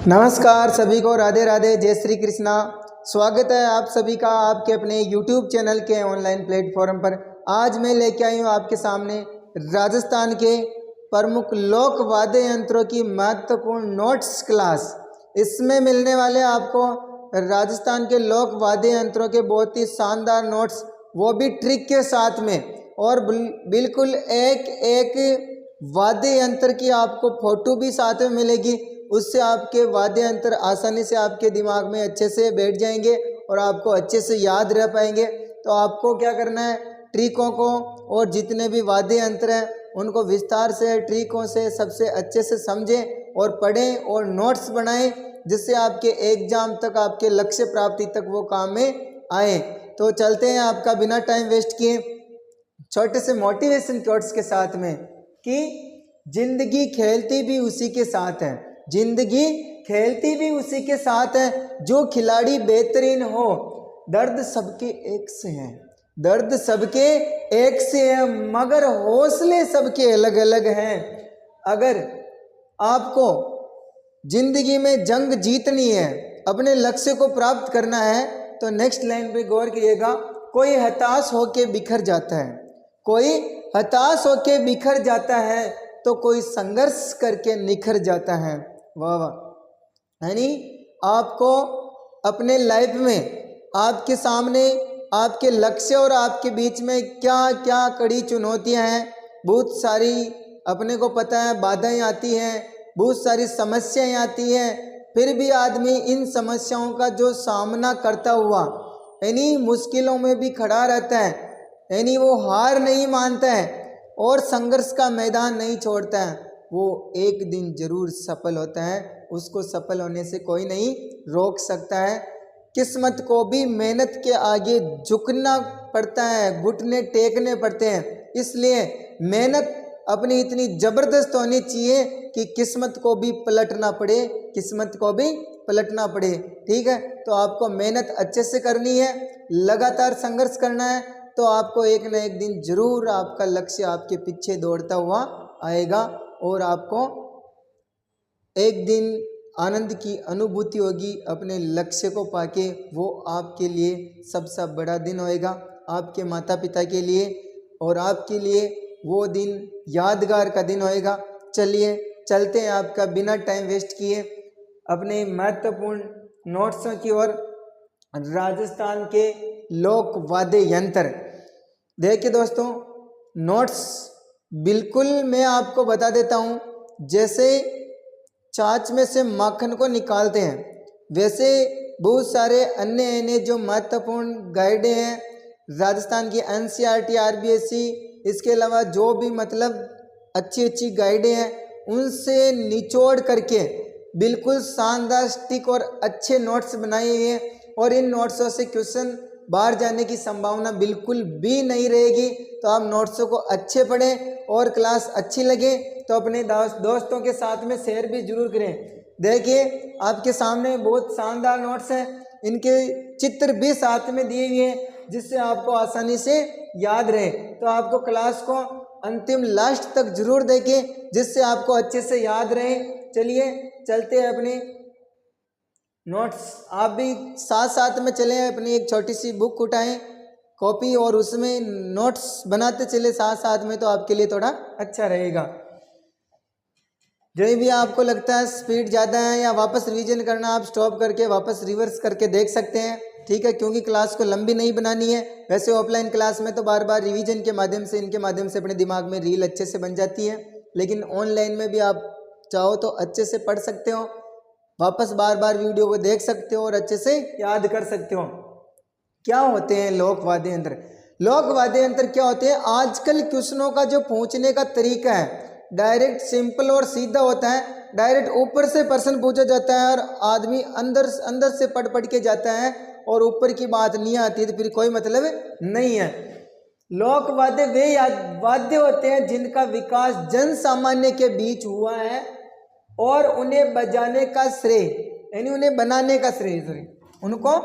नमस्कार सभी को, राधे राधे, जय श्री कृष्णा। स्वागत है आप सभी का आपके अपने YouTube चैनल के ऑनलाइन प्लेटफॉर्म पर। आज मैं लेके आई हूँ आपके सामने राजस्थान के प्रमुख लोक वाद्य यंत्रों की महत्वपूर्ण नोट्स क्लास। इसमें मिलने वाले आपको राजस्थान के लोक वाद्य यंत्रों के बहुत ही शानदार नोट्स, वो भी ट्रिक के साथ में, और बिल्कुल एक एक वाद्य यंत्र की आपको फोटो भी साथ में मिलेगी। उससे आपके वाद्य यंत्र आसानी से आपके दिमाग में अच्छे से बैठ जाएंगे और आपको अच्छे से याद रह पाएंगे। तो आपको क्या करना है, ट्रिकों को और जितने भी वाद्य यंत्र हैं उनको विस्तार से ट्रिकों से सबसे अच्छे से समझें और पढ़ें और नोट्स बनाएं, जिससे आपके एग्जाम तक, आपके लक्ष्य प्राप्ति तक वो काम में आए। तो चलते हैं आपका बिना टाइम वेस्ट किए छोटे से मोटिवेशन कोट्स के साथ में कि जिंदगी खेलती भी उसी के साथ है, जिंदगी खेलती भी उसी के साथ है, जो खिलाड़ी बेहतरीन हो। दर्द सबके एक से हैं, दर्द सबके एक से है, मगर हौसले सबके अलग अलग हैं। अगर आपको जिंदगी में जंग जीतनी है, अपने लक्ष्य को प्राप्त करना है, तो नेक्स्ट लाइन पे गौर करिएगा। कोई हताश होके बिखर जाता है, कोई हताश होके बिखर जाता है, तो कोई संघर्ष करके निखर जाता है। वाह वाह। यानी आपको अपने लाइफ में आपके सामने आपके लक्ष्य और आपके बीच में क्या क्या कड़ी चुनौतियां हैं, बहुत सारी अपने को पता है बाधाएं आती हैं, बहुत सारी समस्याएं आती हैं, फिर भी आदमी इन समस्याओं का जो सामना करता हुआ यानी मुश्किलों में भी खड़ा रहता है, यानी वो हार नहीं मानता है और संघर्ष का मैदान नहीं छोड़ता है, वो एक दिन जरूर सफल होता है। उसको सफल होने से कोई नहीं रोक सकता है। किस्मत को भी मेहनत के आगे झुकना पड़ता है, घुटने टेकने पड़ते हैं। इसलिए मेहनत अपनी इतनी जबरदस्त होनी चाहिए कि किस्मत को भी पलटना पड़े, किस्मत को भी पलटना पड़े। ठीक है, तो आपको मेहनत अच्छे से करनी है, लगातार संघर्ष करना है, तो आपको एक न एक दिन जरूर आपका लक्ष्य आपके पीछे दौड़ता हुआ आएगा और आपको एक दिन आनंद की अनुभूति होगी अपने लक्ष्य को पाके। वो आपके लिए सबसे बड़ा दिन होएगा, आपके माता पिता के लिए और आपके लिए वो दिन यादगार का दिन होएगा। चलिए चलते हैं आपका बिना टाइम वेस्ट किए अपने महत्वपूर्ण नोट्सों की ओर। राजस्थान के लोक वाद्य यंत्र देखिए दोस्तों, नोट्स बिल्कुल मैं आपको बता देता हूँ। जैसे छाछ में से माखन को निकालते हैं, वैसे बहुत सारे अन्य अन्य जो महत्वपूर्ण गाइडें हैं राजस्थान की NCERT RBSE, इसके अलावा जो भी मतलब अच्छी अच्छी गाइडें हैं, उनसे निचोड़ करके बिल्कुल शानदार स्टिक और अच्छे नोट्स बनाए हुए हैं। और इन नोट्सों से क्वेश्चन बाहर जाने की संभावना बिल्कुल भी नहीं रहेगी। तो आप नोट्सों को अच्छे पढ़ें और क्लास अच्छी लगे तो अपने दोस्तों के साथ में शेयर भी जरूर करें। देखिए आपके सामने बहुत शानदार नोट्स हैं, इनके चित्र भी साथ में दिए हुए हैं, जिससे आपको आसानी से याद रहे। तो आपको क्लास को अंतिम लास्ट तक जरूर देखें, जिससे आपको अच्छे से याद रहे। चलिए चलते हैं अपने नोट्स, आप भी साथ साथ में चलें, अपनी एक छोटी सी बुक उठाएं, कॉपी, और उसमें नोट्स बनाते चले साथ साथ में, तो आपके लिए थोड़ा अच्छा रहेगा। जो भी आपको लगता है स्पीड ज़्यादा है या वापस रिवीजन करना, आप स्टॉप करके वापस रिवर्स करके देख सकते हैं। ठीक है, क्योंकि क्लास को लंबी नहीं बनानी है। वैसे ऑफलाइन क्लास में तो बार बार रिवीजन के माध्यम से, इनके माध्यम से अपने दिमाग में रील अच्छे से बन जाती है, लेकिन ऑनलाइन में भी आप चाहो तो अच्छे से पढ़ सकते हो, वापस बार बार वीडियो को देख सकते हो और अच्छे से याद कर सकते हो। क्या होते हैं लोक वाद्य यंत्र? लोक वाद्य यंत्र क्या होते हैं? आजकल क्वेश्चनों का जो पूछने का तरीका है डायरेक्ट, सिंपल और सीधा होता है। डायरेक्ट ऊपर से प्रश्न पूछा जाता है और आदमी अंदर अंदर से पढ़ के जाता है और ऊपर की बात नहीं आती, तो फिर कोई मतलब नहीं है। लोक वाद्य वे वाद्य होते हैं जिनका विकास जन सामान्य के बीच हुआ है और उन्हें बजाने का श्रेय, यानी उन्हें बनाने का श्रेय, उनको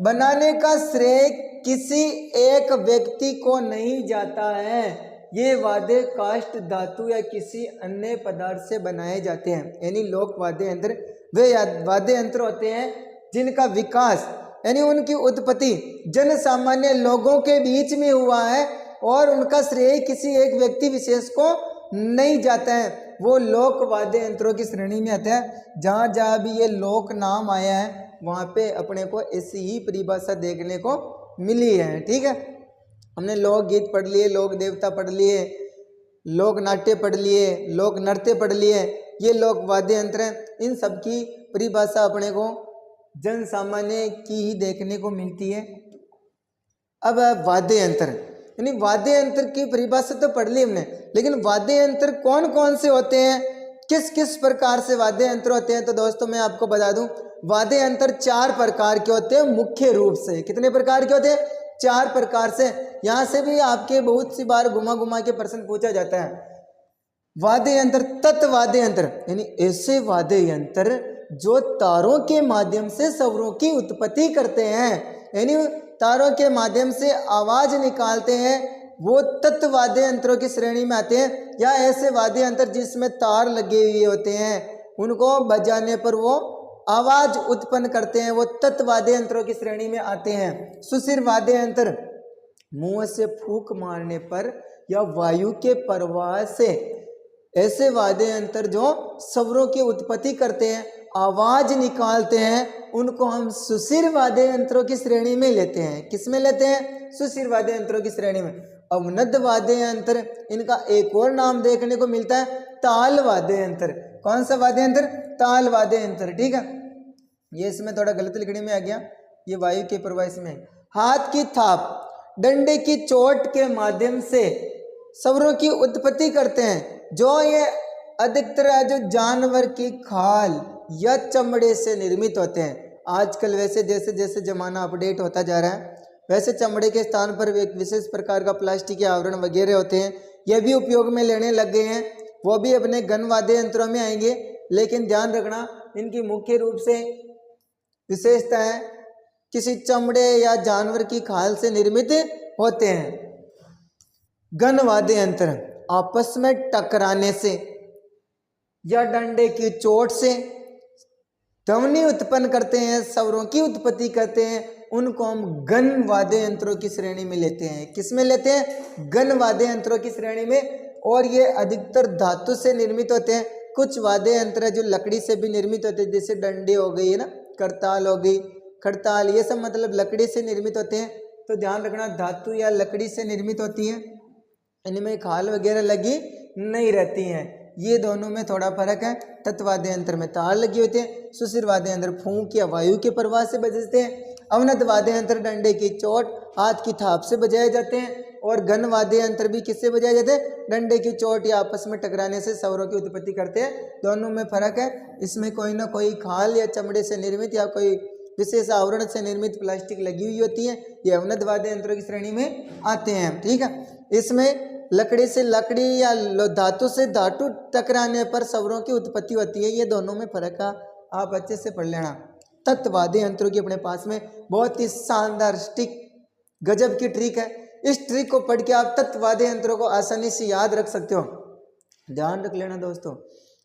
बनाने का श्रेय किसी एक व्यक्ति को नहीं जाता है। ये वाद्य काष्ठ, धातु या किसी अन्य पदार्थ से बनाए जाते हैं। यानी लोक वाद्य यंत्र वे वाद्य यंत्र होते हैं जिनका विकास यानी उनकी उत्पत्ति जन सामान्य लोगों के बीच में हुआ है और उनका श्रेय किसी एक व्यक्ति विशेष को नहीं जाता है। वो लोक वाद्य यंत्रों की श्रेणी में आता है। जहाँ जहाँ भी ये लोक नाम आया है वहाँ पे अपने को ऐसी ही परिभाषा देखने को मिली है। ठीक है, हमने लोकगीत पढ़ लिए, लोक देवता पढ़ लिए, लोक नाट्य पढ़ लिए, लोक नृत्य पढ़ लिए, ये लोक वाद्य यंत्र हैं। इन सब की परिभाषा अपने को जन सामान्य की ही देखने को मिलती है। अब वाद्य यंत्र यानी वाद्य यंत्र की परिभाषा तो पढ़ ली हमने, लेकिन वाद्य यंत्र कौन कौन से होते हैं, किस किस प्रकार से वाद्य यंत्र होते हैं, तो दोस्तों मैं आपको बता दूं वाद्य यंत्र 4 प्रकार के होते हैं मुख्य रूप से। कितने प्रकार के होते हैं? 4 प्रकार से। यहाँ से भी आपके बहुत सी बार घुमा घुमा के प्रश्न पूछा जाता है। वाद्य यंत्र, तत्वाद्य यंत्र यानी ऐसे वाद्य यंत्र जो तारों के माध्यम से स्वरों की उत्पत्ति करते हैं, यानी तारों के माध्यम से आवाज निकालते हैं, वो तत्वाद्य यंत्रों की श्रेणी में आते हैं। या ऐसे वाद्य यंत्र जिसमें तार लगे हुए होते हैं, उनको बजाने पर वो आवाज उत्पन्न करते हैं, वो तत्वाद्य यंत्रों की श्रेणी में आते हैं। सुशिर वाद्य यंत्र मुंह से फूंक मारने पर या वायु के प्रवाह से ऐसे वाद्य यंत्र जो स्वरों की उत्पत्ति करते हैं, आवाज निकालते हैं, उनको हम सुशिर वाद्य यंत्रों की श्रेणी में लेते हैं। किस में लेते हैं? सुशिर वाद्य यंत्रों की श्रेणी में। अवनद वाद्य यंत्र, इनका एक और नाम देखने को मिलता है ताल वाद्य यंत्र। कौन सा वाद्य यंत्र? ताल वाद्य यंत्र। ठीक है, ये इसमें थोड़ा गलत लिखने में आ गया, ये वायु के प्रवाह इसमें। हाथ की थाप, डंडे की चोट के माध्यम से स्वरों की उत्पत्ति करते हैं, जो ये अधिकतर जो जानवर की खाल या चमड़े से निर्मित होते हैं। आजकल वैसे जैसे जैसे जमाना अपडेट होता जा रहा है, वैसे चमड़े के स्थान पर एक विशेष प्रकार का प्लास्टिक के आवरण वगैरह होते हैं, ये भी उपयोग में लेने लग गए हैं। वो भी अपने गण वाद्य यंत्रों में आएंगे, लेकिन ध्यान रखना इनकी मुख्य रूप से विशेषता है किसी चमड़े या जानवर की खाल से निर्मित होते हैं। गण वाद्य यंत्र आपस में टकराने से या डंडे की चोट से ध्वनि उत्पन्न करते हैं, स्वरों की उत्पत्ति करते हैं, उनको हम गण वाद्य यंत्रों की श्रेणी में लेते हैं। किस में लेते हैं? गण वाद्य यंत्रों की श्रेणी में। और ये अधिकतर धातु से निर्मित होते हैं। कुछ वाद्य यंत्र जो लकड़ी से भी निर्मित होते हैं, जैसे डंडे हो गई है ना, करताल हो गई, खड़ताल, ये सब मतलब लकड़ी से निर्मित होते हैं। तो ध्यान रखना धातु या लकड़ी से निर्मित होती है, इनमें खाल वगैरह लगी नहीं रहती हैं। ये दोनों में थोड़ा फर्क है। तत्वाद्य यंत्र में तार लगी होती है, सुशिर वाद्य यंत्र फूंक या वायु के प्रवाह से बजते हैं, अवनद वाद्य यंत्र डंडे की चोट, हाथ की थाप से बजाए जाते हैं, और गण वाद्य यंत्र भी किससे बजाए जाते हैं? डंडे की चोट या आपस में टकराने से स्वरों की उत्पत्ति करते हैं। दोनों में फर्क है। इसमें कोई ना कोई खाल या चमड़े से निर्मित या कोई विशेष आवरण से निर्मित प्लास्टिक लगी हुई होती है। ये अवनद वाद्य यंत्रों की श्रेणी में आते हैं। ठीक है, इसमें लकड़ी से लकड़ी या धातु से धातु टकराने पर स्वरों की उत्पत्ति होती है। ये दोनों में फर्क है, आप अच्छे से पढ़ लेना। तत्वाद्य यंत्रों की अपने पास में बहुत ही शानदार ट्रिक, गजब की ट्रिक है। इस ट्रिक को पढ़ के आप तत्वाद्य यंत्रों को आसानी से याद रख सकते हो। ध्यान रख लेना दोस्तों,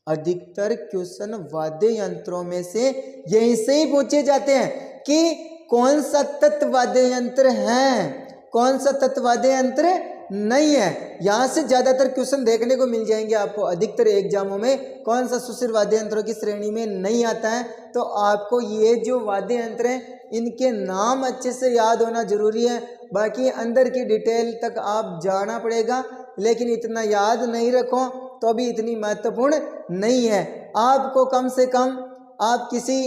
अधिकतर क्वेश्चन वाद्य यंत्रों में से यहीं से ही पूछे जाते हैं कि कौन सा तत्वाद्य यंत्र है, कौन सा तत्वाद्य यंत्र नहीं है। यहाँ से ज्यादातर क्वेश्चन देखने को मिल जाएंगे आपको अधिकतर एग्जामों में। कौन सा सुशिर वाद्य यंत्रों की श्रेणी में नहीं आता है, तो आपको ये जो वाद्य यंत्र हैं इनके नाम अच्छे से याद होना जरूरी है। बाकी अंदर की डिटेल तक आप जाना पड़ेगा, लेकिन इतना याद नहीं रखो तो भी इतनी महत्वपूर्ण नहीं है। आपको कम से कम, आप किसी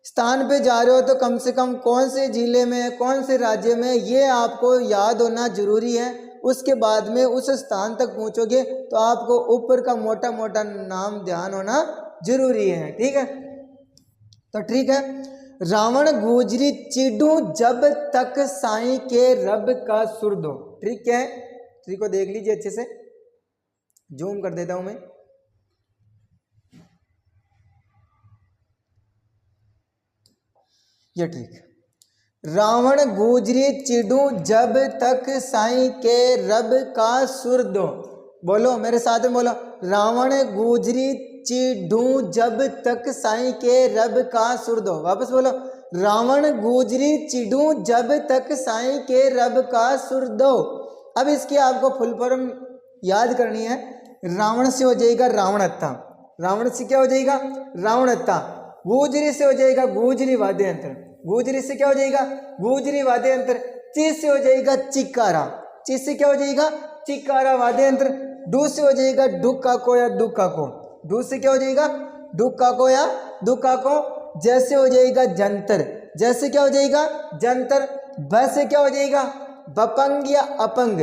स्थान पे जा रहे हो तो कम से कम कौन से जिले में, कौन से राज्य में, ये आपको याद होना जरूरी है। उसके बाद में उस स्थान तक पहुंचोगे तो आपको ऊपर का मोटा मोटा नाम ध्यान होना जरूरी है। ठीक है, तो ठीक है। रावण गुजरी चिड़ू जब तक साईं के रब का सुर दो। ठीक क्या है? ट्रिक को देख लीजिए अच्छे से, जूम कर देता हूं मैं। ये ठीक, रावण गुजरी चिड़ू जब तक साईं के रब का सुर दो। बोलो मेरे साथ में बोलो, रावण गुजरी चिढ़ू जब तक साईं के रब का सुर दो। वापस बोलो, रावण गुजरी चिढ़ू जब तक साईं के रब का सुर दो। अब इसकी आपको फुल फॉर्म याद करनी है। रावण से हो जाएगा रावणत्ता, रावण से क्या हो जाएगा रावणत्ता। गुजरी से हो जाएगा गुजरी वाद्य यंत्र, गुजरी से क्या हो जाएगा गुजरी वाद्य यंत्र। ची से हो जाएगा चिकारा, ची से क्या हो जाएगा चिकारा वाद्य यंत्र। डू से हो जाएगा डुक्का को या दुक्का को, डू से क्या हो जाएगा डुक्का को या दुक्का को। जैसे हो जाएगा जंतर, जैसे क्या हो जाएगा जंतर। ब से क्या हो जाएगा बपंग या अपंग।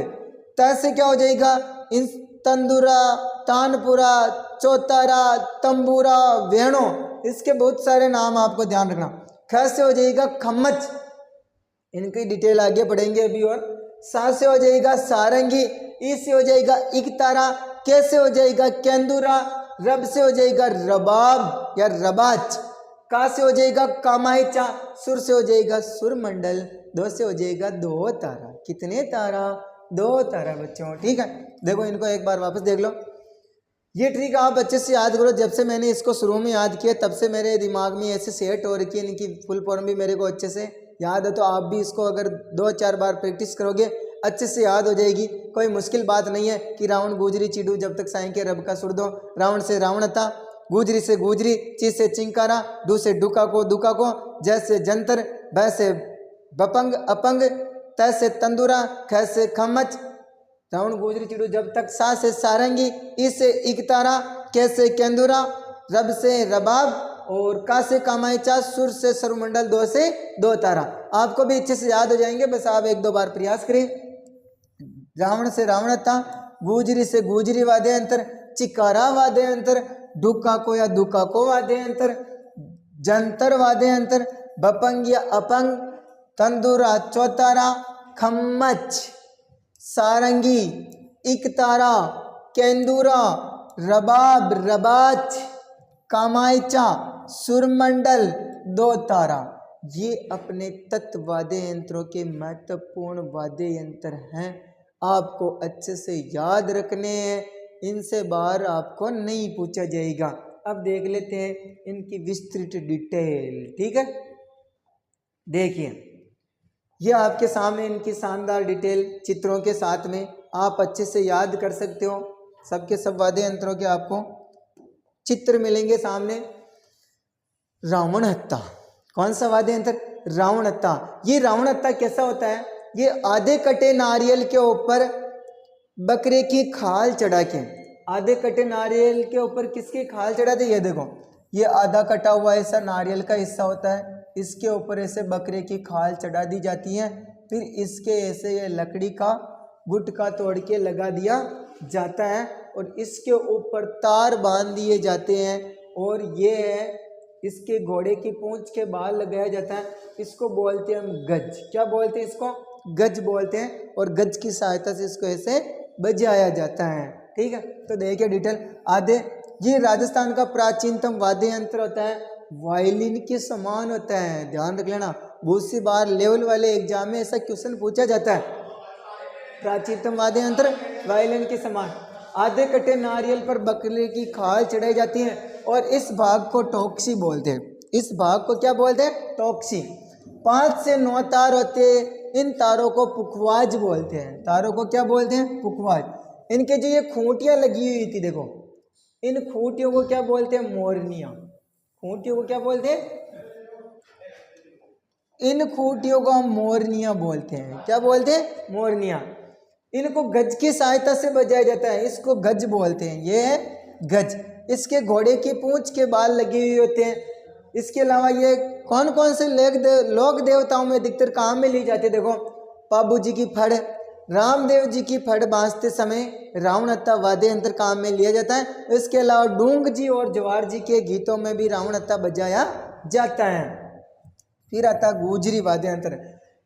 त से क्या हो जाएगा इन तंदूरा, तानपुरा, चौतारा, तंबूरा, वेणो, इसके बहुत सारे नाम आपको ध्यान रखना। ख से हो जाएगा खम्मच, इनकी डिटेल आगे पढ़ेंगे अभी। और सा से हो जाएगा सारंगी, ई से हो जाएगा इकतारा, के से हो जाएगा केंदुरा, रब से हो जाएगा रबाब या रबाच, का से हो जाएगा कामाइचा, सुर से हो जाएगा सुरमंडल, दो से हो जाएगा दो तारा। कितने तारा दो तारा बच्चों, ठीक है। देखो इनको एक बार वापस देख लो। ये ट्रिक आप अच्छे से याद करो। जब से मैंने इसको शुरू में याद किया तब से मेरे दिमाग में ऐसे सेट हो रखी है, इनकी फुल फॉर्म भी मेरे को अच्छे से याद है। तो आप भी इसको अगर 2-4 बार प्रैक्टिस करोगे अच्छे से याद हो जाएगी। कोई मुश्किल बात नहीं है कि रावण गुजरी चिड़ू जब तक साईं के रब का सुर दो। रावण से रावणता, गुजरी से गुजरी, ची से चिंकारा, डू से डुका को दुका को, जैसे जंतर, ब से बपंग अपंग, त से तंदूरा, ख से खम्मच। रावण गुजरी चिड़ू जब तक, सा से सारंगी, ई से इकतारा, के से केंदुरा, रब से रबाब और का से कामाइचा, सुर से सरुमंडल, दो से दो तारा। आपको भी अच्छे से याद हो जाएंगे, बस आप 1-2 बार प्रयास करें। रावण से रावणता, गुजरी से गुजरी वाद्य यंत्र, चिकारा वाद्य यंत्र, डुक्का को या दुक्का को वाद्य यंत्र, जंतर वाद्य यंत्र, बपंग या अपंग, तंदूरा चौतारा, खम्मच, सारंगी, इकतारा, केंदूरा, रबाब रबाच, कामाइचा, सुरमंडल, दो तारा। ये अपने तत्व वाद्य यंत्रों के महत्वपूर्ण वाद्य यंत्र हैं। आपको अच्छे से याद रखने हैं, इनसे बाहर आपको नहीं पूछा जाएगा। अब देख लेते हैं इनकी विस्तृत डिटेल, ठीक है। देखिए ये आपके सामने इनकी शानदार डिटेल चित्रों के साथ में आप अच्छे से याद कर सकते हो। सबके सब वाद्य यंत्रों के आपको चित्र मिलेंगे सामने। रावण हत्ता, कौन सा वाद्य यंत्र रावण हत्ता। ये रावण हत्ता कैसा होता है, ये आधे कटे नारियल के ऊपर बकरे की खाल चढ़ा के, आधे कटे नारियल के ऊपर किसकी खाल चढ़ाते, ये देखो ये आधा कटा हुआ ऐसा नारियल का हिस्सा होता है, इसके ऊपर ऐसे बकरे की खाल चढ़ा दी जाती है। फिर इसके ऐसे ये लकड़ी का गुटका तोड़ के लगा दिया जाता है और इसके ऊपर तार बांध दिए जाते हैं। और ये है इसके घोड़े की पूंछ के बाल लगाया जाता है। इसको बोलते हैं हम गज, क्या बोलते हैं इसको गज बोलते हैं। और गज की सहायता से इसको ऐसे बजाया जाता है, ठीक है। तो देखिए डिटेल आधे, ये राजस्थान का प्राचीनतम वाद्य यंत्र होता है, वायलिन के समान होता है, ध्यान रख लेना। बहुत सी बार लेवल वाले एग्जाम में ऐसा क्वेश्चन पूछा जाता है। प्राचीनतम वाद्य यंत्र वायलिन के समान, आधे कटे नारियल पर बकरे की खाल चढ़ाई जाती है और इस भाग को टोक्सी बोलते हैं। इस भाग को क्या बोलते हैं टोक्सी। 5 से 9 तार होते हैं, इन तारों को पुखवाज बोलते हैं। तारों को क्या बोलते हैं पुखवाज। इनके जो ये खूंटियाँ लगी हुई थी देखो, इन खूंटियों को क्या बोलते हैं मोरनियाँ। खूंटियों को क्या बोलते हैं, इन खूंटियों को हम मोरनियाँ बोलते हैं। क्या बोलते हैं मोरनियाँ। इनको गज की सहायता से बजाया जाता है, इसको गज बोलते हैं। ये है गज। इसके घोड़े की पूंछ के बाल लगे हुए होते हैं। इसके अलावा ये कौन कौन से लोक देवताओं में अधिकतर काम में ली जाती है, देखो बाबू जी की फड़, रामदेव जी की फड़ बांधते समय रावण हत्ता वाद्य यंत्र काम में लिया जाता है। इसके अलावा डूंग जी और जवार जी के गीतों में भी रावण हत्ता बजाया जाता है। फिर आता गुजरी वाद्य यंत्र,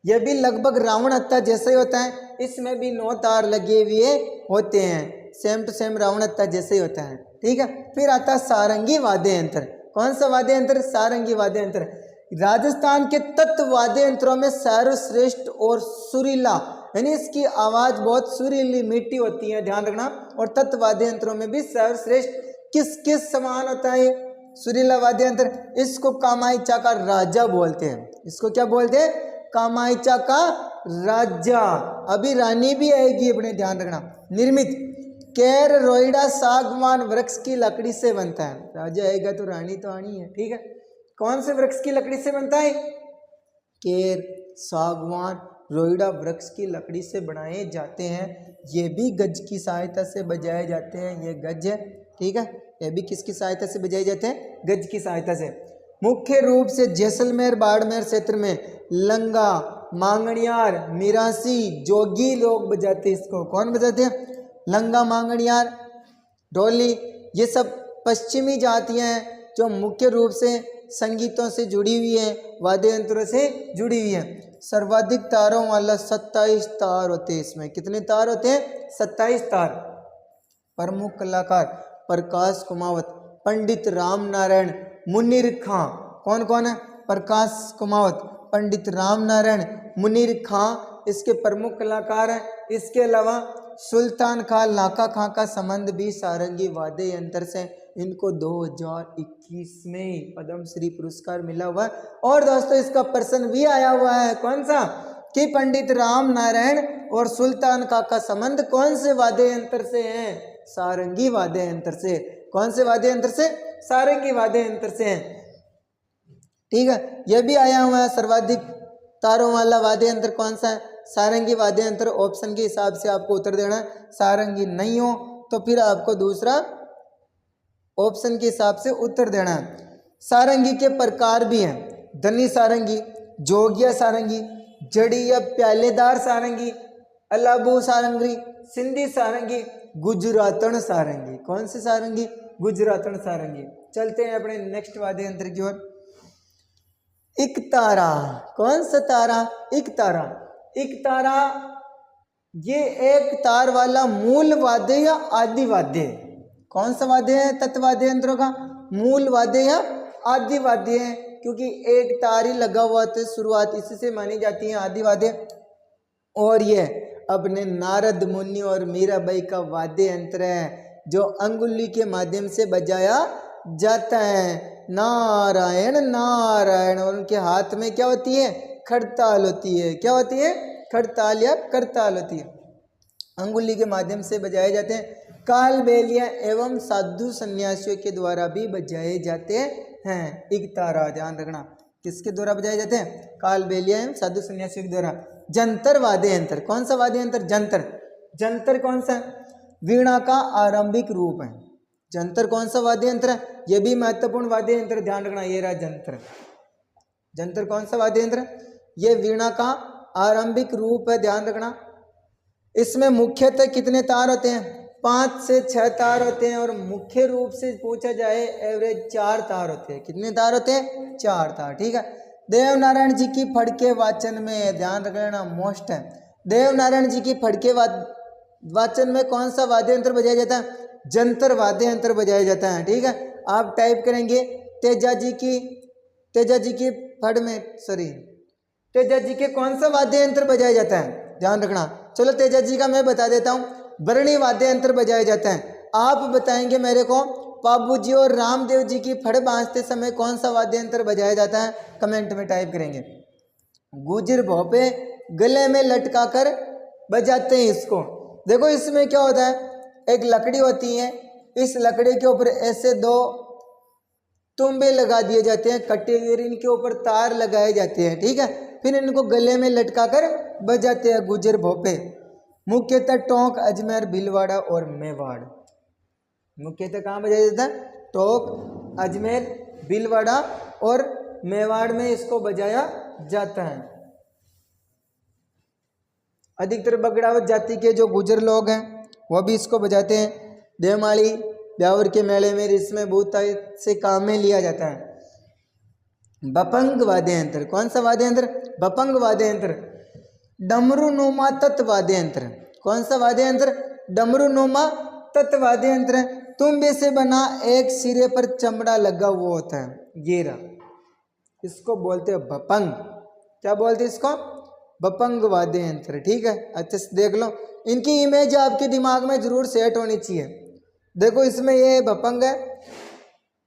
यह भी लगभग रावण हत्ता जैसे ही होता है। इसमें भी 9 तार लगे हुए होते हैं, सेम टू सेम रावण हत्ता जैसे ही होता है, ठीक है। फिर आता सारंगी वाद्य यंत्र। कौन सा वाद्य यंत्र सारंगी वाद्य यंत्र। राजस्थान के तत्व वाद्य यंत्रों में सर्वश्रेष्ठ और सुरीला यानी इसकी आवाज बहुत सुरीली मीठी होती है, ध्यान रखना। और तत्व वाद्य यंत्रों में भी सर्वश्रेष्ठ किस किस समान होता है सुरीला वाद्य यंत्र? इसको कामायचा का राजा बोलते हैं। इसको क्या बोलते हैं? कामायचा का राजा। अभी रानी भी आएगी अपने, ध्यान रखना। निर्मित केर रोइडा सागवान वृक्ष की लकड़ी से बनता है। राजा आएगा तो रानी तो आनी है, ठीक है। कौन से वृक्ष की लकड़ी से बनता है? केर, सागवान, रोइडा वृक्ष की लकड़ी से बनाए जाते हैं। ये भी गज की सहायता से बजाए जाते हैं। ये गज है, ठीक है। ये भी किसकी सहायता से बजाए जाते हैं? गज की सहायता से। मुख्य रूप से जैसलमेर बाड़मेर क्षेत्र में लंगा, मांगणियार, मिरासी, जोगी लोग बजाते हैं इसको। कौन बजाते हैं? लंगा, मांगणियार, ढोली, ये सब पश्चिमी जातियां हैं जो मुख्य रूप से संगीतों से जुड़ी हुई है, वाद्य यंत्रों से जुड़ी हुई है। सर्वाधिक तारों वाला 27 तार होते हैं इसमें। कितने तार होते हैं? 27 तार। प्रमुख कलाकार प्रकाश कुमावत, पंडित राम नारायण, मुनीर खां। कौन कौन है? प्रकाश कुमावत, पंडित राम नारायण, मुनीर खां इसके प्रमुख कलाकार हैं। इसके अलावा सुल्तान खां, लाका खां का संबंध भी सारंगी वाद्य यंत्र से। इनको 2021 में पद्म श्री पुरस्कार मिला हुआ है। और दोस्तों इसका प्रश्न भी आया हुआ है, कौन सा? कि पंडित राम नारायण और सुल्तान खां का संबंध कौन से वाद्य यंत्र से है? सारंगी वाद्य यंत्र से। कौन से वाद्य यंत्र से? सारंगी वाद्य यंत्र से है, ठीक है। यह भी आया हुआ है। सर्वाधिक तारों वाला वाद्य यंत्र कौन सा है? सारंगी वाद्य यंत्र। ऑप्शन के हिसाब से आपको उत्तर देना है। सारंगी नहीं हो तो फिर आपको दूसरा ऑप्शन के हिसाब से उत्तर देना है। सारंगी के प्रकार भी हैं। धनी सारंगी, जोगिया सारंगी, जड़ी या प्यालेदार सारंगी, अलाबू सारंगी, सिंधी सारंगी, गुजरातन सारंगी। कौन सी सारंगी? गुजरातन सारंगी। चलते हैं अपने नेक्स्ट वाद्य यंत्र की ओर। इकतारा। कौन सा तारा? इकतारा। इकतारा ये एक तार वाला मूल वाद्य या आदि वाद्य है। कौन सा वाद्य है? तत्वाद्य यंत्रों का मूल वाद्य या आदि वाद्य है, क्योंकि एक तार ही लगा हुआ तो शुरुआत इसी से मानी जाती है आदि वाद्य। और ये अपने नारद मुनि और मीराबाई का वाद्य यंत्र है जो अंगुली के माध्यम से बजाया जाता है। नारायण नारायण। और उनके हाथ में क्या होती है? खड़ताल होती है। क्या होती है? खड़ताल या करताल होती है। अंगुली के माध्यम से बजाए जाते हैं। कालबेलिया एवं साधु सन्यासियों के द्वारा भी बजाए जाते हैं। इकतारा, ध्यान रखना, किसके द्वारा बजाए जाते हैं? कालबेलिया एवं साधु सन्यासियों के द्वारा। जंतर वाद्य यंत्र। कौन सा वाद्य यंत्र? जंतर। जंतर कौन सा है? वीणा का आरंभिक रूप है। जंतर कौन सा वाद्य यंत्र है? यह भी महत्वपूर्ण वाद्य यंत्र, ध्यान रखना। ये रहा जंतर। जंतर कौन सा वाद्य यंत्र? ये वीणा का आरंभिक रूप है, ध्यान रखना। इसमें मुख्यतः कितने तार होते हैं? 5 से 6 तार होते हैं। और मुख्य रूप से पूछा जाए एवरेज 4 तार होते हैं। कितने तार होते हैं? 4 तार, ठीक है। देवनारायण जी की फड़के वाचन में, ध्यान रखना, मोस्ट है। देवनारायण जी की फड़के वाचन में कौन सा वाद्य यंत्र बजाया जाता है? जंतर वाद्य यंत्र बजाया जाता है, ठीक है। आप टाइप करेंगे तेजा जी की फड़ में, तेजा जी के कौन सा वाद्य यंत्र बजाया जाता है? ध्यान रखना। चलो तेजा जी का मैं बता देता हूँ। वर्णी वाद्य यंत्र बजाया जाता है। आप बताएंगे मेरे को बाबू जी और रामदेव जी की फड़ बांधते समय कौन सा वाद्य यंत्र बजाया जाता है? कमेंट में टाइप करेंगे। गुजर भोपे गले में लटका कर बजाते हैं इसको। देखो इसमें क्या होता है? एक लकड़ी होती है, इस लकड़ी के ऊपर ऐसे 2 तुम्बे लगा दिए जाते हैं कटे हुए, इनके ऊपर तार लगाए जाते हैं, ठीक है। फिर इनको गले में लटका कर बजाते हैं गुजर भोपे। मुख्यतः टोंक, अजमेर, भीलवाड़ा और मेवाड़। मुख्यतः कहाँ बजाया जाता है? टोंक, अजमेर, भीलवाड़ा और मेवाड़ में इसको बजाया जाता है। अधिकतर बगड़ावत जाति के जो गुजर लोग हैं वह भी इसको बजाते हैं। देवमाली ब्यावर के मेले में इसमें बहुत से काम में लिया जाता है। बपंग वाद्य यंत्र। कौन सा वाद्य यंत्र? बपंग वाद्य यंत्र। डमरूनुमा तत्वाद्य यंत्र। कौन सा वाद्य यंत्र? डमरूनुमा तत्वाद्य यंत्र। तुम्बे से बना एक सिरे पर चमड़ा लगा हुआ होता है, ये रहा, इसको बोलते हैं बपंग। क्या बोलते हैं इसको? बपंग वाद्य यंत्र। ठीक है, अच्छे से देख लो, इनकी इमेज आपके दिमाग में जरूर सेट होनी चाहिए। देखो इसमें ये बपंग है,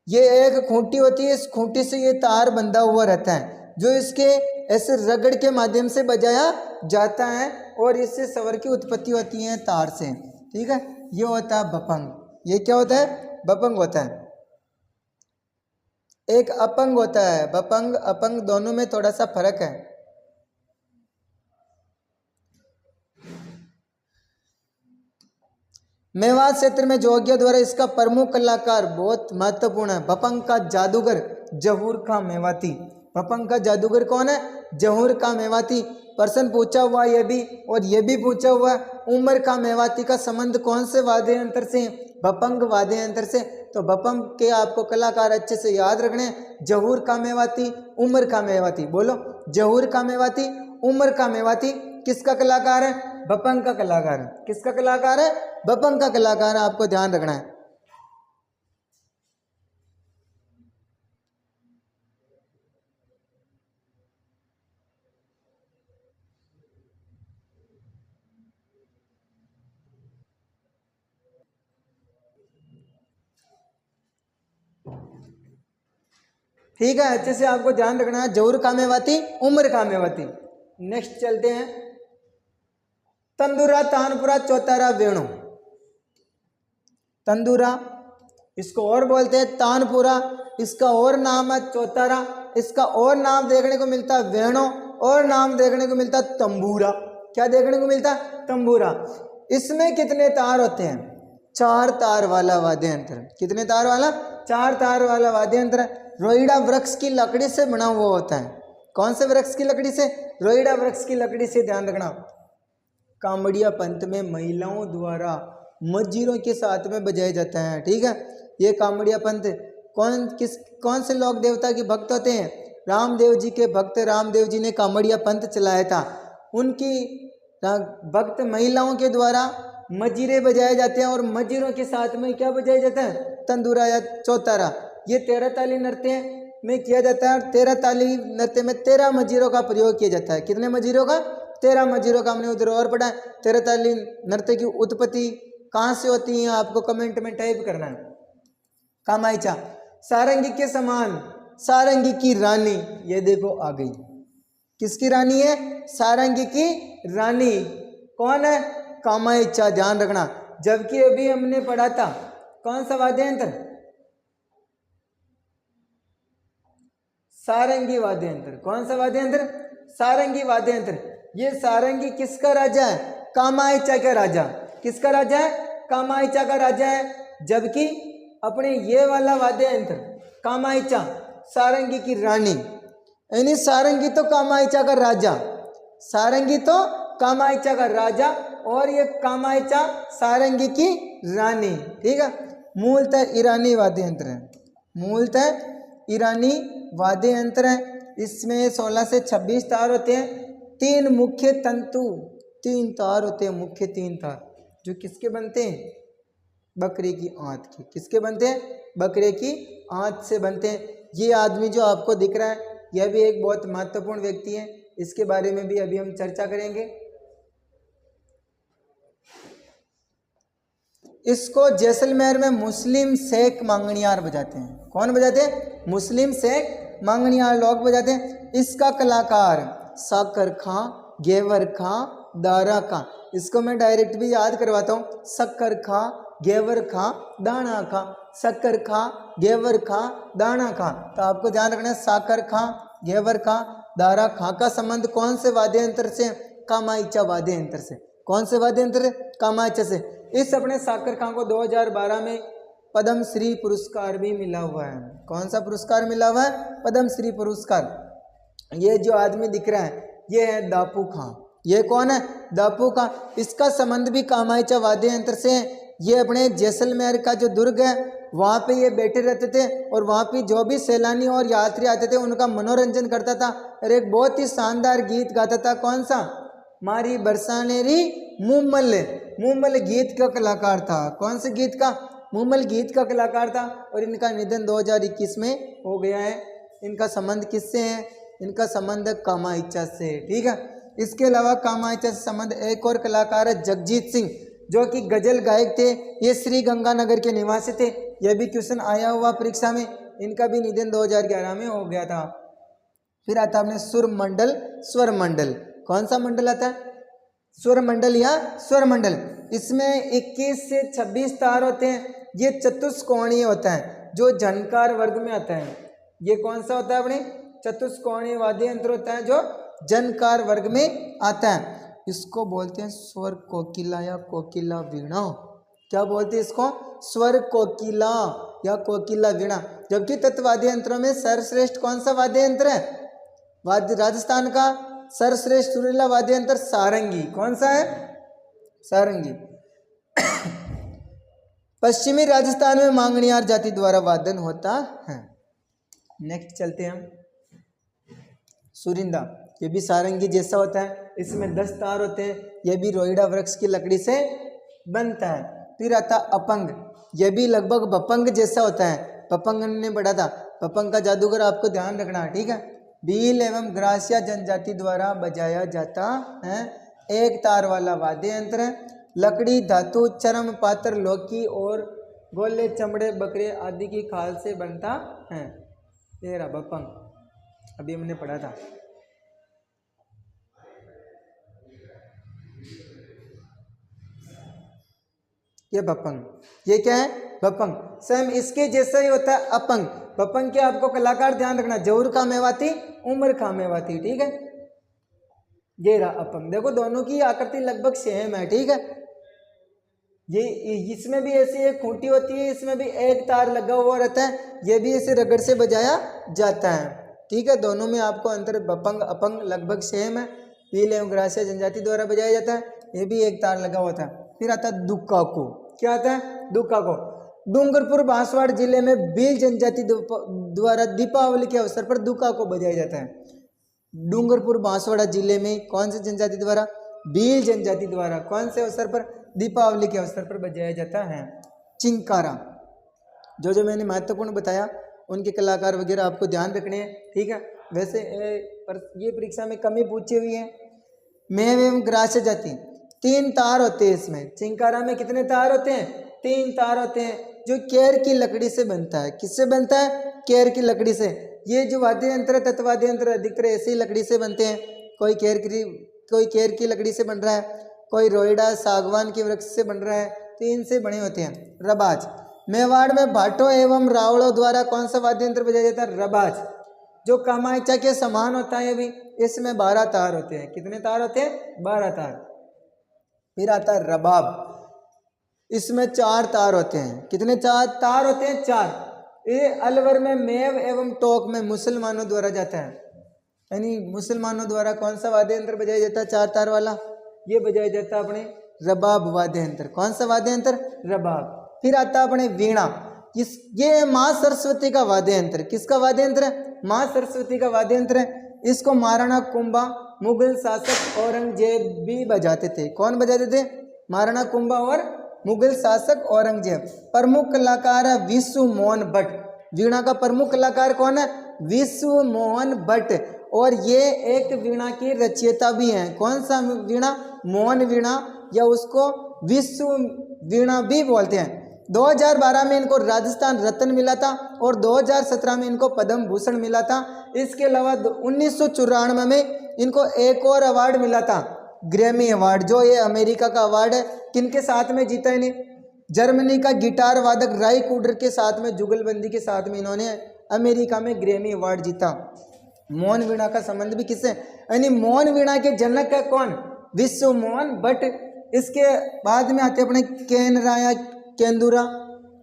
ये एक खूंटी होती है, इस खूंटी से ये तार बंधा हुआ रहता है जो इसके ऐसे रगड़ के माध्यम से बजाया जाता है और इससे स्वर की उत्पत्ति होती है तार से। ठीक है, ये होता है बपंग। ये क्या होता है? बपंग होता है। एक अपंग होता है। बपंग अपंग दोनों में थोड़ा सा फर्क है। मेवात क्षेत्र में जोगिया द्वारा इसका प्रमुख कलाकार बहुत महत्वपूर्ण है, बपंग का जादूगर जहूर खां मेवाती। बपंग का जादूगर कौन है? जहूर खां मेवाती। प्रश्न पूछा हुआ ये भी, और ये भी पूछा हुआ उमर खां मेवाती का संबंध कौन से वाद्य यंत्र से? बपंग वाद्य यंत्र से। तो बपंग के आपको कलाकार अच्छे से याद रखने हैं, जहूर खां मेवाती, उमर खां मेवाती। बोलो, जहूर खां मेवाती, उमर खां मेवाती किसका कलाकार है? बपंग का कलाकार है। किसका कलाकार है? बपंग का कलाकार है, आपको ध्यान रखना है। ठीक है, अच्छे से आपको ध्यान रखना है, जहूर खां मेवाती, उमर खां मेवाती। नेक्स्ट चलते हैं, तंदूरा, तानपुरा, चौतारा, वेणु। तंदूरा, इसको और बोलते हैं तानपुरा, इसका और नाम है चौतारा, इसका और नाम देखने को मिलता है वेणु, और नाम देखने को मिलता है तंबूरा। क्या देखने को मिलता है? तंबूरा। इसमें कितने तार होते हैं? 4 तार वाला वाद्य यंत्र। कितने तार वाला? 4 तार वाला वाद्य यंत्र। रोइडा वृक्ष की लकड़ी से बना हुआ होता है। कौन से वृक्ष की लकड़ी से? रोइडा वृक्ष की लकड़ी से। ध्यान रखना, कामड़िया पंथ में महिलाओं द्वारा मजीरों के साथ में बजाया जाता है। ठीक है, ये कामड़िया पंथ कौन से लोक देवता के भक्त होते हैं? रामदेव जी के भक्त। रामदेव जी ने कामड़िया पंथ चलाया था, उनकी भक्त महिलाओं के द्वारा मजीरे बजाए जाते हैं, और मजीरों के साथ में क्या बजाया जाता है? तंदूरा या चौतारा। ये 13 ताली नृत्य में किया जाता है, और 13 ताली नृत्य में 13 मजीरों का प्रयोग किया जाता है। कितने मजीरों का? 13 मजीरों का। हमने उधर और पढ़ा है। 13 ताली नृत्य की उत्पत्ति कहाँ से होती है? आपको कमेंट में टाइप करना है। कामायचा, सारंगी के समान, सारंगी की रानी। ये देखो आ गई। किसकी रानी है? सारंगी की रानी। कौन है? कामायचा। ध्यान रखना, जबकि अभी हमने पढ़ा था कौन सा वाद्य यंत्र? सारंगी वाद्य यंत्र। कौन सा वाद्य यंत्र? सारंगी वाद्य यंत्र। ये सारंगी किसका राजा है? कामायचा का राजा। किसका राजा है? कामायचा का राजा है। जबकि अपने ये वाला वाद्य यंत्र कामायचा, सारंगी की रानी। यानी सारंगी तो कामायचा का राजा, सारंगी तो कामायचा का राजा, और ये कामायचा सारंगी की रानी। ठीक है, मूलतः ईरानी वाद्य यंत्र है। मूलतः ईरानी वाद्य यंत्र है। इसमें 16 से 26 तार होते हैं। 3 मुख्य तंतु, 3 तार होते हैं, मुख्य 3 तार, जो किसके बनते हैं? बकरे की आंत के। किसके बनते हैं? बकरे की आंत से बनते हैं। ये आदमी जो आपको दिख रहा है, यह भी एक बहुत महत्वपूर्ण व्यक्ति है, इसके बारे में भी अभी हम चर्चा करेंगे। इसको जैसलमेर में मुस्लिम शेख मांगणियार बजाते हैं। कौन बजाते हैं? मुस्लिम शेख मांगणियार लोग बजाते हैं। इसका कलाकार साकर खां, गेवर खां, दारा खां। इसको मैं डायरेक्ट भी याद करवाता हूँ, शक्कर खां, गेवर खां, दाना खां। शक्कर खां, गेवर खां, दाना खां। तो आपको ध्यान रखना है, साकर खां, गेवर खां, दारा खां का संबंध कौन से वाद्य यंत्र से? कामायचा वाद्य यंत्र से। कौन से वाद्य यंत्र? कामायचा से। इस अपने साकर खां को 2012 में पद्म श्री पुरस्कार भी मिला हुआ है। कौन सा पुरस्कार मिला हुआ है? पद्म श्री पुरस्कार। ये जो आदमी दिख रहा है, ये है दापू खां। ये कौन है? दापू खां। इसका संबंध भी कामायचा वाद्य यंत्र से है। ये अपने जैसलमेर का जो दुर्ग है, वहाँ पे ये बैठे रहते थे, और वहाँ पे जो भी सैलानी और यात्री आते थे उनका मनोरंजन करता था, और एक बहुत ही शानदार गीत गाता था। कौन सा? मारी बरसानेरी मुमल। मुमल गीत का कलाकार था। कौन से गीत का? मुमल गीत का कलाकार था। और इनका निधन 2021 में हो गया है। इनका संबंध किससे है? इनका संबंध कामायचा से। ठीक है, इसके अलावा कामाख्या से संबंध एक और कलाकार है जगजीत सिंह, जो कि गजल गायक थे। ये श्री गंगानगर के निवासी थे। यह भी क्वेश्चन आया हुआ परीक्षा में। इनका भी निधन 2011 में हो गया था। फिर आता है अपने सुर मंडल, स्वर मंडल। कौन सा मंडल आता है? स्वर मंडल या स्वर मंडल। इसमें 21 से 26 तार होते हैं। ये चतुष्कोणीय होता है, जो झनकार वर्ग में आता है। ये कौन सा होता है अपने? चतुष्कोणीय वाद्य यंत्र होता है, जो झनकार वर्ग में आता है। इसको बोलते हैं स्वर कोकिला या कोकिला वीणा। क्या बोलते हैं इसको? स्वर कोकिला या कोकिला वीणा। जबकि तत्वाद्य यंत्रों में सर्वश्रेष्ठ कौन सा वाद्य यंत्र है? राजस्थान का सर्वश्रेष्ठ सुरीला वाद्य यंत्र सारंगी। कौन सा है? सारंगी। पश्चिमी राजस्थान में मांगणियार जाति द्वारा वादन होता है। नेक्स्ट चलते हैं हम। सुरिंदा, ये भी सारंगी जैसा होता है। इसमें 10 तार होते हैं। यह भी रोइडा वृक्ष की लकड़ी से बनता है। फिर आता अपंग, यह भी लगभग बपंग जैसा होता है। पपंग ने पढ़ा था। पपंग का जादूगर आपको ध्यान रखना है, ठीक है। भील एवं ग्रासिया जनजाति द्वारा बजाया जाता है। एक तार वाला वाद्य यंत्र है। लकड़ी, धातु, चर्म, पात्र, लौकी और गोले, चमड़े, बकरे आदि की खाल से बनता है। ये रहा बपंग, अभी हमने पढ़ा था। ये बपंग, ये क्या है? बपंग। सेम इसके जैसा ही होता है अपंग। बपंग के आपको कलाकार ध्यान रखना, जौहर खां मेवाती, उमर खां मेवाती, ठीक है। ये रहा अपंग। देखो दोनों की आकृति लगभग सेम है, ठीक है। ये इसमें भी ऐसी एक खूंटी होती है, इसमें भी एक तार लगा हुआ रहता है। ये भी ऐसे रगड़ से बजाया जाता है, ठीक है। दोनों में आपको अंतर, बपंग अपंग लगभग सेम है। भील एवं ग्रासिया जनजाति द्वारा बजाया जाता है। ये भी एक तार लगा होता है। फिर आता है दुक्का को। क्या आता है? दुक्का को। डूंगरपुर बांसवाड़ा जिले में भील जनजाति द्वारा दीपावली के अवसर पर दुक्का को बजाया जाता है। डूंगरपुर बांसवाड़ा जिले में कौन सी जनजाति द्वारा? भील जनजाति द्वारा। कौन से अवसर पर? दीपावली के अवसर पर बजाया जाता है। चिंकारा, जो मैंने महत्वपूर्ण बताया उनके कलाकार वगैरह आपको ध्यान रखने हैं, ठीक है। वैसे पर ये परीक्षा में कमी पूछी हुई है। मेव एवं ग्रास्य जाति, 3 तार होते हैं इसमें। चिंकारा में कितने तार होते हैं? 3 तार होते हैं, जो केर की लकड़ी से बनता है। किससे बनता है? केर की लकड़ी से। ये जो वाद्य यंत्र, तत्वाद्य यंत्र अधिकतर ऐसी लकड़ी से बनते हैं। कोई केर की लकड़ी से बन रहा है, कोई रोइडा सागवान के वृक्ष से बन रहा है। तो इनसे बने होते हैं। रबाज, मेवाड़ में भाटों एवं रावड़ों द्वारा कौन सा वाद्य यंत्र बजाया जाता है? रबाज, जो कामाख्या के समान होता है। अभी इसमें 12 तार होते हैं। कितने तार होते हैं? 12 तार। फिर आता है रबाब, इसमें 4 तार होते हैं। कितने तार होते हैं? 4। ये अलवर में मेव एवं टोक में मुसलमानों द्वारा जाता है। यानी मुसलमानों द्वारा कौन सा वाद्य यंत्र बजाया जाता है? 4 तार वाला। ये बजाया जाता है अपने रबाब वाद्य यंत्र। कौन सा वाद्य यंत्र? रबाब। फिर आता है अपने वीणा। ये माँ सरस्वती का वाद्य यंत्र। किसका वाद्य यंत्र है? माँ सरस्वती का वाद्य यंत्र है। इसको महाराणा कुंभा, मुगल शासक औरंगजेब भी बजाते थे। कौन बजाते थे? महाराणा कुंभा और मुगल शासक औरंगजेब। प्रमुख कलाकार है विश्व मोहन भट्ट। वीणा का प्रमुख कलाकार कौन है? विश्व मोहन भट्ट। और ये एक वीणा की रचयिता भी हैं। कौन सा वीणा? मोहन वीणा, या उसको विश्व वीणा भी बोलते हैं। 2012 में इनको राजस्थान रत्न मिला था और 2017 में इनको पद्म भूषण मिला था। इसके अलावा 1994 में इनको एक और अवार्ड मिला था, ग्रैमी अवार्ड, जो ये अमेरिका का अवार्ड है। किनके साथ में जीता इन्हें? जर्मनी का गिटार वादक राय कूडर के साथ में, जुगलबंदी के साथ में इन्होंने अमेरिका में ग्रैमी अवार्ड जीता। मोहन वीणा का संबंध भी किससे? यानी मोहन वीणा के जनक है कौन? विश्व मोहन भट्ट। इसके बाद में आते अपने केनराया केंदुरा।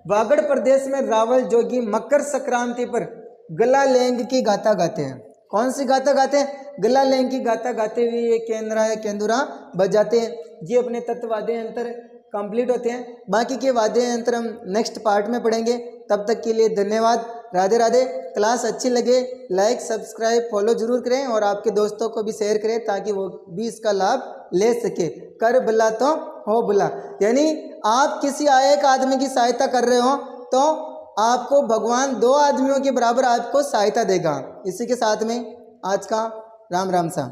वागड़ प्रदेश में रावल जोगी मकर संक्रांति पर गला लेंग की गाथा गाते हैं। कौन सी गाथा गाते हैं? गला लेंग की गाथा गाते हुए ये केनराया केंदुरा बजाते हैं। ये अपने तत्वाद्य यंत्र कंप्लीट होते हैं। बाकी के वाद्य यंत्र हम नेक्स्ट पार्ट में पढ़ेंगे। तब तक के लिए धन्यवाद। राधे राधे। क्लास अच्छी लगे लाइक सब्सक्राइब फॉलो जरूर करें और आपके दोस्तों को भी शेयर करें ताकि वो भी इसका लाभ ले सके। कर भला तो हो भला, यानी आप किसी एक आदमी की सहायता कर रहे हो तो आपको भगवान 2 आदमियों के बराबर आपको सहायता देगा। इसी के साथ में आज का राम राम सा।